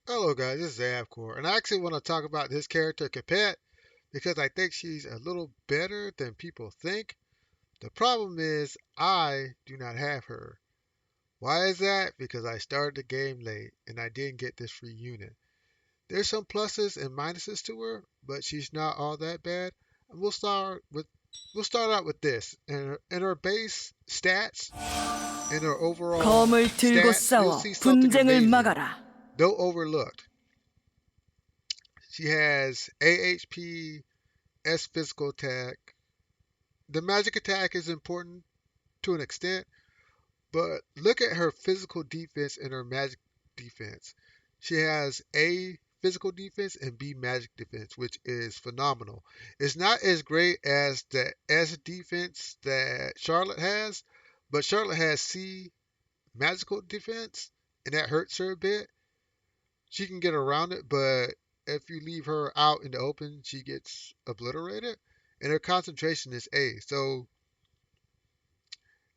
Hello guys, this is Avcoor, and I actually want to talk about this character Capet because I think she's a little better than people think. The problem is I do not have her. Why is that? Because I started the game late and I didn't get this free unit. There's some pluses and minuses to her, but she's not all that bad. And we'll start out with this. In her base stats, in her overall 검을 들고 stats, you'll 싸워 see something 분쟁을 amazing, 막아라. though overlooked. She has AHP, S physical attack. The magic attack is important to an extent, but look at her physical defense and her magic defense. She has A physical defense and B magic defense, which is phenomenal. It's not as great as the S defense that Charlotte has, but Charlotte has C magical defense, and that hurts her a bit. She can get around it, but if you leave her out in the open, she gets obliterated. And her concentration is A. So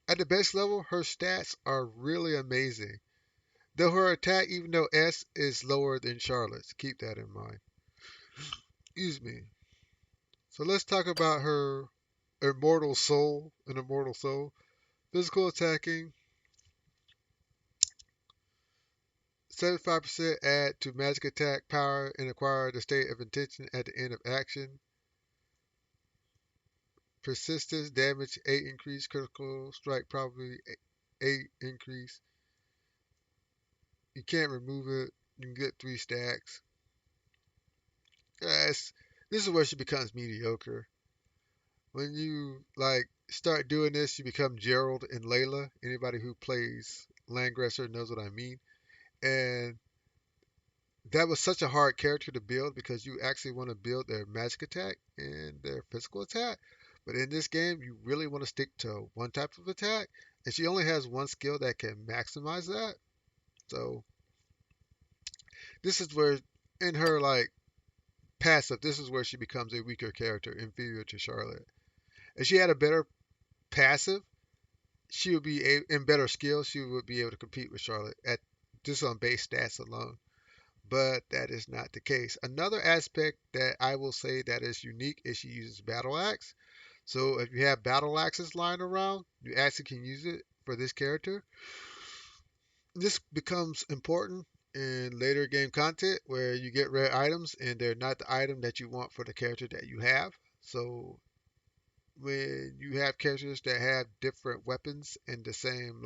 at the base level, her stats are really amazing. Though her attack, even though S is lower than Charlotte's, keep that in mind. Excuse me. So let's talk about her immortal soul. An immortal soul. Physical attacking, 75% add to magic attack power and acquire the state of intention at the end of action. Persistence, damage 8 increase, critical strike probably 8 increase. You can't remove it. You can get 3 stacks. Yes, this is where she becomes mediocre. When you start doing this, you become Gerald and Layla. Anybody who plays Landgresser knows what I mean. And that was such a hard character to build because you actually want to build their magic attack and their physical attack. But in this game, you really want to stick to one type of attack, and she only has one skill that can maximize that. So this is where, in her passive, this is where she becomes a weaker character, inferior to Charlotte. If she had a better passive, she would be in better skills. She would be able to compete with Charlotte at just on base stats alone. But that is not the case. Another aspect that I will say that is unique is she uses battle axe. So if you have battle axes lying around, you actually can use it for this character. This becomes important in later game content where you get rare items and they're not the item that you want for the character that you have. So when you have characters that have different weapons in the same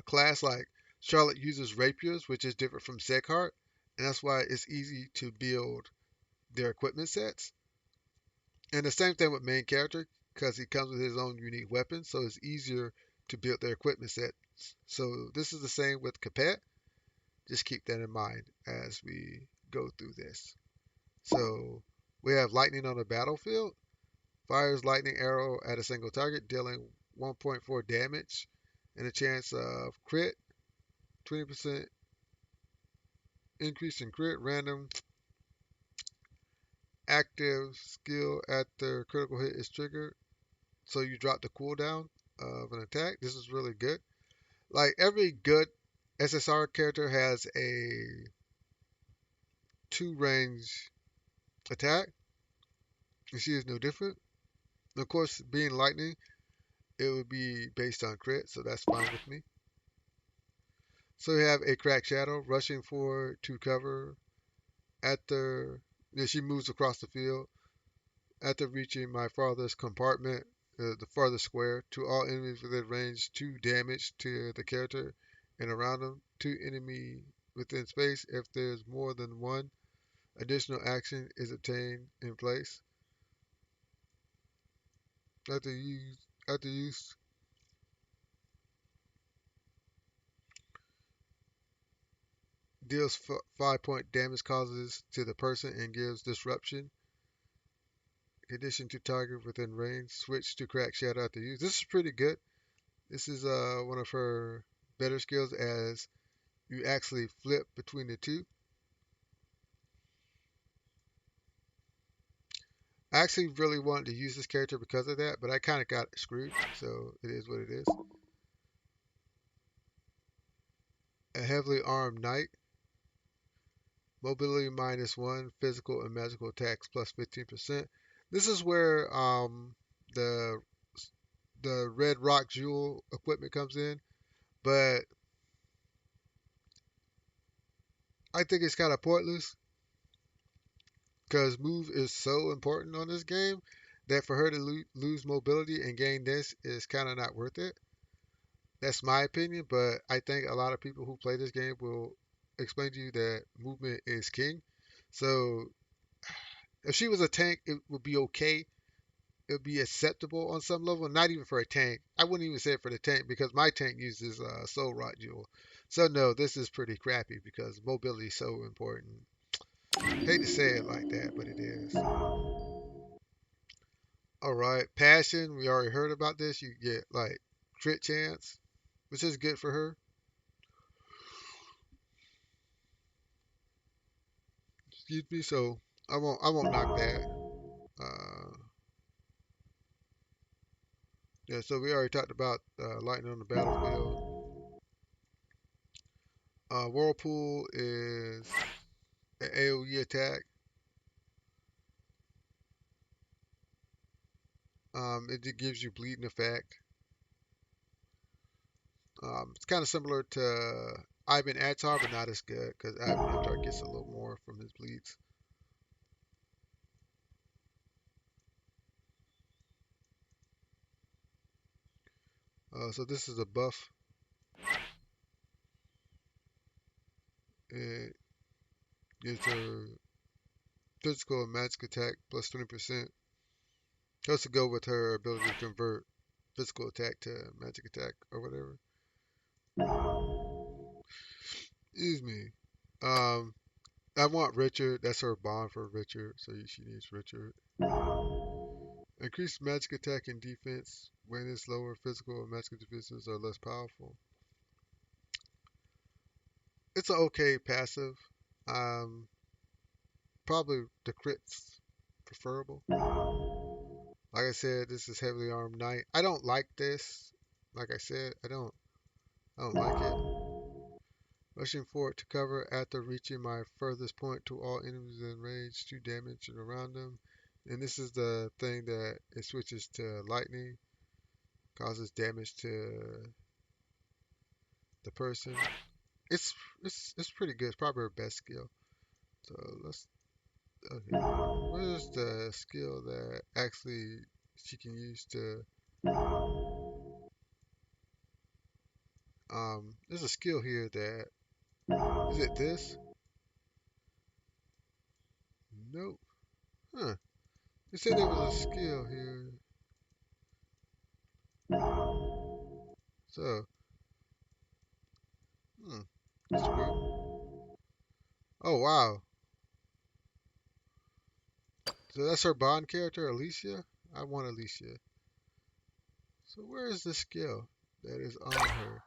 class, like Charlotte uses rapiers, which is different from Seghart, and that's why it's easy to build their equipment sets. And the same thing with main character, because he comes with his own unique weapons, so it's easier to build their equipment sets. So this is the same with Capet. Just keep that in mind as we go through this. So we have lightning on the battlefield. Fires lightning arrow at a single target, dealing 1.4 damage and a chance of crit. 20% increase in crit. Random active skill after critical hit is triggered. So you drop the cooldown of an attack. This is really good. Like every good SSR character has a 2 range attack. And she is no different. Of course, being lightning, it would be based on crit, so that's fine with me. So we have a cracked shadow rushing forward to cover after she moves across the field. After reaching my farthest compartment, the farthest square, to all enemies within range, 2 damage to the character and around them, 2 enemy within space. If there's more than one, additional action is obtained in place. After use, deals 5-point damage causes to the person and gives disruption. Condition to target within range. Switch to crack shadow after use. This is pretty good. This is one of her better skills as you actually flip between the two. I actually really wanted to use this character because of that, but I kind of got screwed, so it is what it is. a heavily armed knight, mobility -1, physical and magical attacks plus 15%. This is where the the red rock jewel equipment comes in, but I think it's kind of pointless because move is so important on this game that for her to lose mobility and gain this is kind of not worth it. That's my opinion, but I think a lot of people who play this game will explain to you that movement is king. So if she was a tank, it would be okay. It would be acceptable on some level. Not even for a tank. I wouldn't even say it for the tank because my tank uses Soul Rot Jewel. So no, this is pretty crappy because mobility is so important. Hate to say it like that, but it is. All right, passion. We already heard about this. You get like crit chance, which is good for her. Excuse me. So I won't knock that. Uh, yeah. So we already talked about lightning on the battlefield. Whirlpool is an AOE attack. It gives you bleeding effect. It's kind of similar to Ivan Atar, but not as good because Ivan Atar gets a little more from his bleeds. So this is a buff. It gives her physical and magic attack plus 20%. Has to go with her ability to convert physical attack to magic attack or whatever. Excuse me. Um, I want Richard. That's her bond for Richard, so she needs Richard. Increased magic attack and defense when its lower physical and magical defenses are less powerful. It's an okay passive. Um, Probably the crits preferable. Like I said, this is heavily armed knight. I don't like this. Like I said, I don't like it. Rushing forward to cover after reaching my furthest point to all enemies in range, 2 damage and around them. And this is the thing that it switches to lightning, causes damage to the person. It's pretty good. It's probably her best skill. So let's okay. Where's the skill that actually she can use to there's a skill here that is it this? Nope. Huh. They said there was a skill here. So hmm, that's weird. Oh wow. So that's her Bond character, Alicia? I want Alicia. So where is the skill that is on her?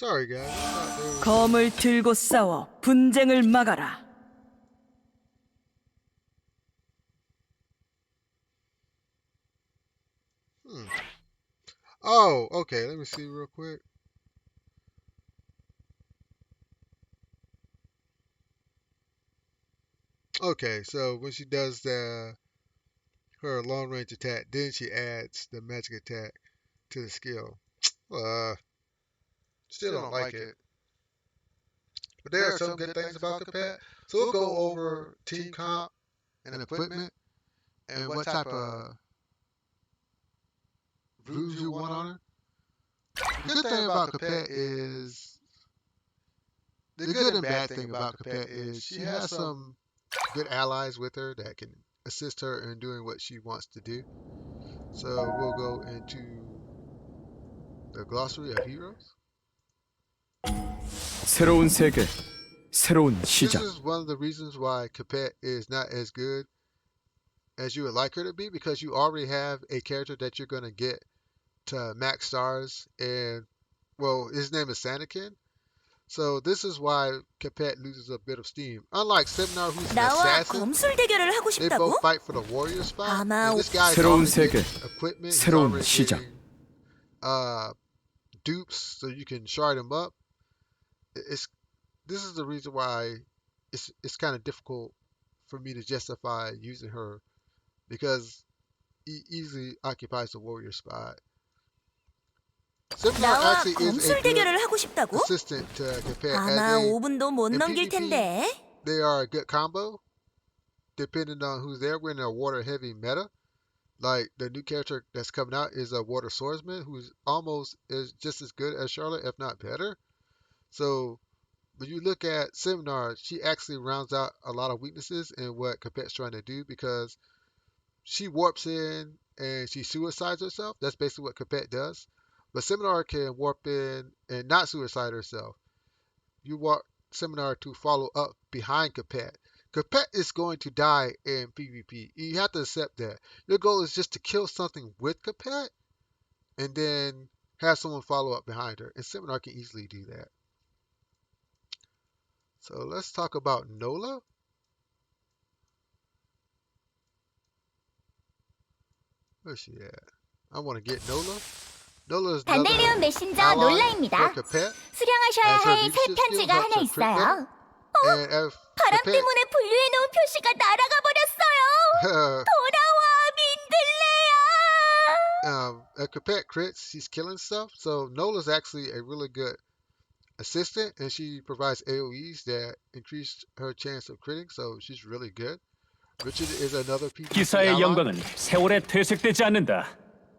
Sorry guys, I thought there was some. 검을 들고 싸워 분쟁을 막아라. Hmm. Oh, okay, let me see real quick. Okay, so when she does her long range attack, then she adds the magic attack to the skill. Uh, Still don't like it. But there are some good things about Capet. So we'll go over team comp and equipment and what type of rules you want on her. The good thing about Capet is the good and bad thing about Capet is she has some good allies with her that can assist her in doing what she wants to do. So we'll go into the glossary of heroes. 새로운 세계, 새로운 This 시작. is one of the reasons why Capet is not as good as you would like her to be because you already have a character that you're going to get to max stars and well his name is Sanakin. So this is why Capet loses a bit of steam. Unlike Seminar who's an 나와 assassin, 검술 대결을 하고 they 싶다고? both fight for the warrior spot. 아마 And this guy's 새로운 already 세계, getting equipment. He's 새로운 already 시작. getting dupes so you can shard them up. It's This is the reason why it's kind of difficult for me to justify using her because he easily occupies the warrior spot. Seminar 나와 actually is a 검술 good 대결을 하고 싶다고? assistant to Capet as 아마 5분도 못 in 넘길 PvP 텐데. they are a good combo depending on who's there. We're in a water heavy meta. Like the new character that's coming out is a water swordsman who's almost is just as good as Charlotte, if not better. So when you look at Seminar, she actually rounds out a lot of weaknesses in what Capet's trying to do because she warps in and she suicides herself. That's basically what Capet does. But Seminar can warp in and not suicide herself. You want Seminar to follow up behind Capet. Capet is going to die in PvP. You have to accept that. Your goal is just to kill something with Capet and then have someone follow up behind her. And Seminar can easily do that. So let's talk about Nola. Where's she at? I want to get Nola. Nola is another 단달리온 메신저 ally for 놀라입니다. Capet. 수령하셔야 As her 할 새 leadership skill 편지가 helps 하나 her crit better. 있어요. And if 바람 Capet, 때문에 분류해놓은 표시가 날아가 버렸어요. 돌아와 민들레야. if Capet crits, she's killing stuff. So Nola's actually a really good assistant, and she provides AoEs that increase her chance of critting. So she's really good. Richard is another PvP 기사의 ally. 영광은 세월에 퇴색되지 않는다.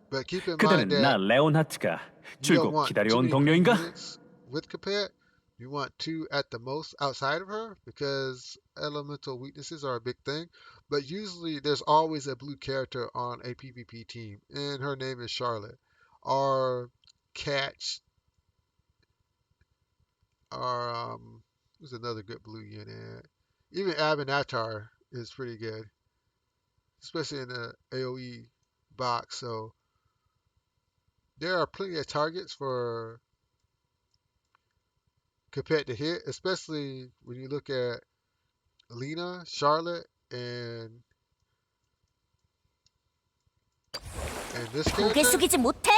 But keep in 그대는 mind 나 that 레온하트가 you don't 줄곧 want too 기다려온 many 동료인가? units with Capet. You want 2 at the most outside of her because elemental weaknesses are a big thing. But usually there's always a blue character on a PvP team, and her name is Charlotte. Or Catch. Or who's another good blue unit? Even Abinatar is pretty good, especially in the AoE box. So there are plenty of targets for Capet to hit, especially when you look at Lena, Charlotte, and this 고개 character. 숙이지 못해?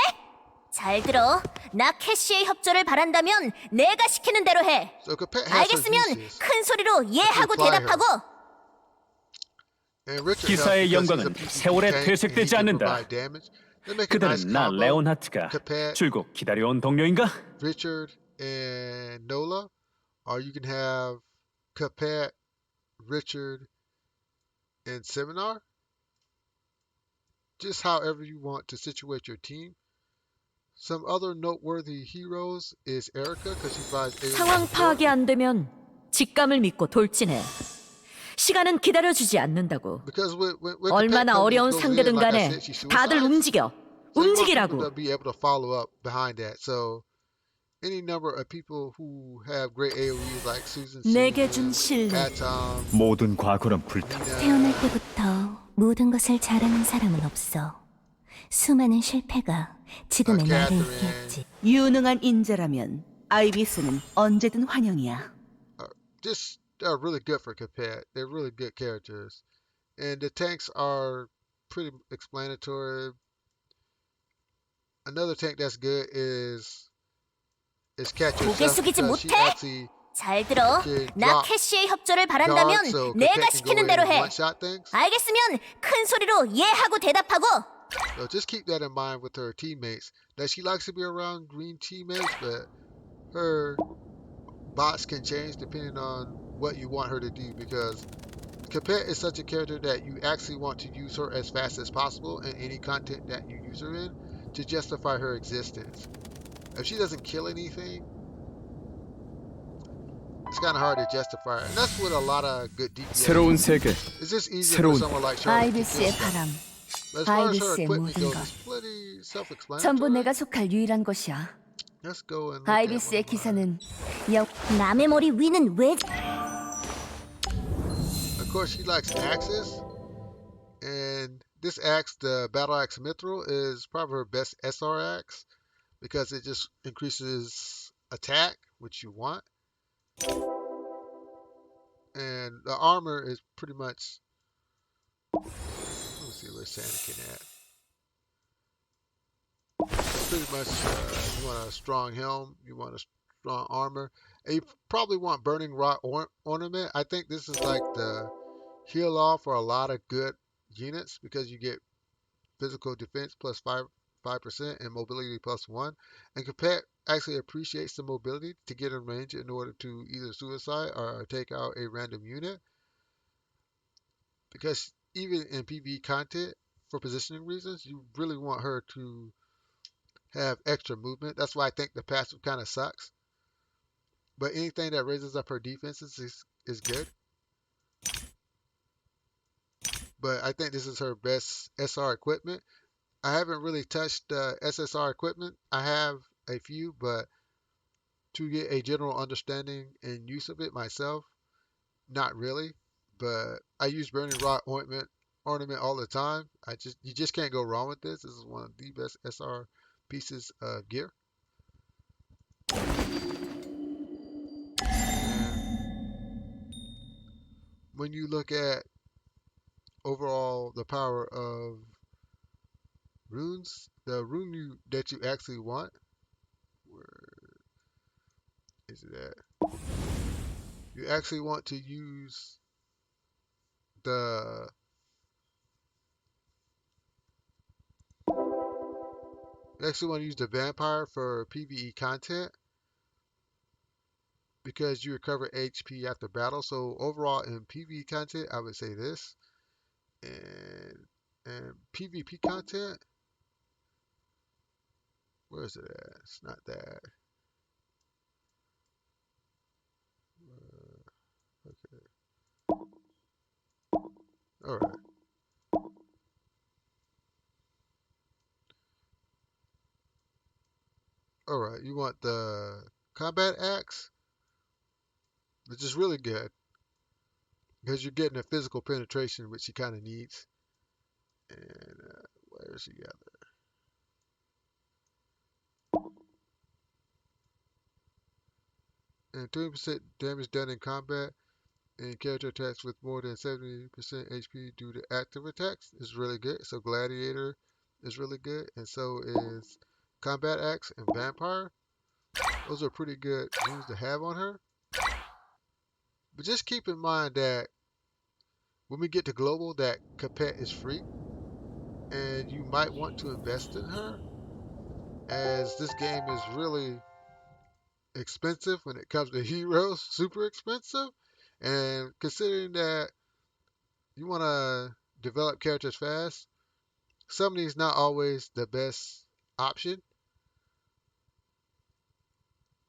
잘 들어. 나 캐시의 협조를 바란다면 내가 시키는 대로 해. So Capet has her 알겠으면 uses. 큰 소리로 예하고 Apply her. 대답하고. And Richard 기사의 helps because 영광은 he's a PvP 세월에 tank and he 퇴색되지 can 않는다. provide damage. They make a nice 그대는 나 combo. 레온하트가 Capet, 줄곧 기다려온 동료인가? Richard, and Nola. Or you can have Capet, Richard, and Seminar. Just however you want to situate your team. Some other noteworthy heroes is Erica because she provides AoE 상황 support. 파악이 안 되면 직감을 믿고 돌진해. 시간은 기다려주지 않는다고. Because when 얼마나 Capet 어려운 goes in, 상대든 like I 간에 said, she 다들 suicides. 움직여. So you want people 움직이라고. to be able to follow up behind that. So any number of people who have great AoEs like Susan, 내게 준 신뢰. Atom, 모든 과거는 불타. Nina, 태어날 때부터 모든 것을 잘하는 사람은 없어. 수많은 실패가 지금의 나를 Catherine. 이끌었지. 유능한 인재라면 아이비스는 언제든 환영이야. just are really good for Capet. They're really good characters. And the tanks are pretty explanatory. Another tank that's good is Catch 고개 herself 숙이지 because she 못해? actually 잘 들어. can 나 drop 캐시의 협조를 guards 바란다면 so 내가 Capet can go 시키는 in 대로 and 해. one-shot things. 알겠으면 큰 소리로 예하고 대답하고. So just keep that in mind with her teammates. That she likes to be around green teammates, but her bots can change depending on what you want her to do because Capet is such a character that you actually want to use her as fast as possible in any content that you use her in to justify her existence. If she doesn't kill anything, it's kind of hard to justify her. And that's what a lot of good DPS 새로운 세계, It's just easier for 새로운 someone like Charlotte to 아이비스의 kill stuff. 바람. But as far as her 아이비스의 equipment 모든 goes, 것. it's pretty 전부 self-explanatory. 내가 속할 유일한 것이야. Let's go and look at one 아이비스의 of 기사는 mine. 남의 머리 위는 왜? Of course, she likes axes, and this axe, the battle axe mithril, is probably her best SR axe because it just increases attack, which you want, and the armor is pretty much. Let's see where's Sanakin at. Pretty much You want a strong helm. You want a strong armor. And you probably want burning rod ornament. I think this is like the heal off for a lot of good units because you get physical defense plus 5% and mobility plus 1. And Capet actually appreciates the mobility to get in range in order to either suicide or take out a random unit. Because even in PvE content, for positioning reasons, you really want her to have extra movement. That's why I think the passive kind of sucks. But anything that raises up her defenses is good. But I think this is her best SR equipment. I haven't really touched SSR equipment. I have a few, but to get a general understanding and use of it myself, not really. But I use Burning Rod ornament all the time. You just can't go wrong with this. This is one of the best SR pieces of gear. And when you look at overall the power of runes, the that you actually want, where is it at? You actually want to use the you actually want to use the vampire for PvE content because you recover HP after battle. So overall in PvE content, I would say this, and PvP content, where is it at? It's not that. Okay. All right. All right. You want the combat axe, which is really good because you're getting a physical penetration, which she kind of needs. And where is she at? And 20% damage done in combat and character attacks with more than 70% HP due to active attacks is really good. So Gladiator is really good, and so is Combat Axe and Vampire. Those are pretty good runes to have on her. But just keep in mind that when we get to global, that Capet is free, and you might want to invest in her, as this game is really expensive when it comes to heroes, super expensive. And considering that you want to develop characters fast, summoning's not always the best option.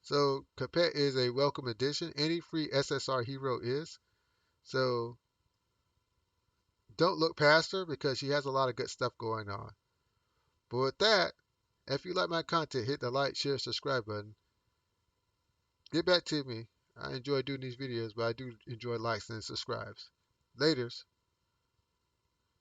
So Capet is a welcome addition. Any free SSR hero is. So don't look past her because she has a lot of good stuff going on. But with that, if you like my content, hit the like, share, subscribe button. Get back to me. I enjoy doing these videos, but I do enjoy likes and subscribes. Laters.